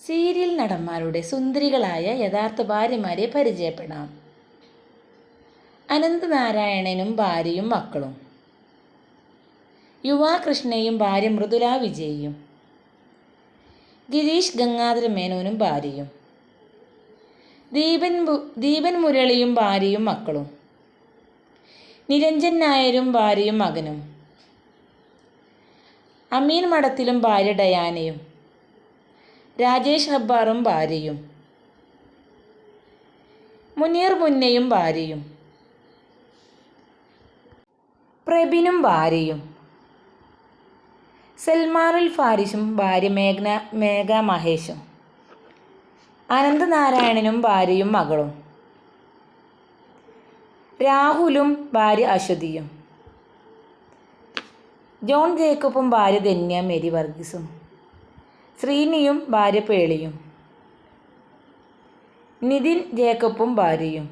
Serial നടന്മാരുടെ സുന്ദരികളായ യഥാർത്ഥ ഭാര്യമാരെ പരിചയപ്പെടാം. അനന്തനാരായണനും ഭാര്യയും മക്കളും. യുവാകൃഷ്ണയും ഭാര്യ മൃദുല വിജയും. ഗിരീഷ് ഗംഗാധര മേനോനും ഭാര്യയും. ദീപൻ മുരളിയും ഭാര്യയും മക്കളും. നിരഞ്ജൻ നായരും ഭാര്യയും മകനും. അമീൻ മഠത്തിലും ഭാര്യ ഡയാനയും. രാജേഷ് ഹബ്ബാറും ഭാര്യയും. മുനീർ മുന്നയും ഭാര്യയും. പ്രബിനും ഭാര്യയും. സൽമാനുൽ ഫാരിസും ഭാര്യ മേഘ മഹേഷും. അനന്തനാരായണനും ഭാര്യയും മകളും. രാഹുലും ഭാര്യ അശ്വതിയും. ജോൺ ജേക്കബും ഭാര്യ ധന്യ മേരി വർഗീസും. ശ്രീനിയും ഭാര്യ പേളിയും. നിതിൻ ജേക്കബും ഭാര്യയും.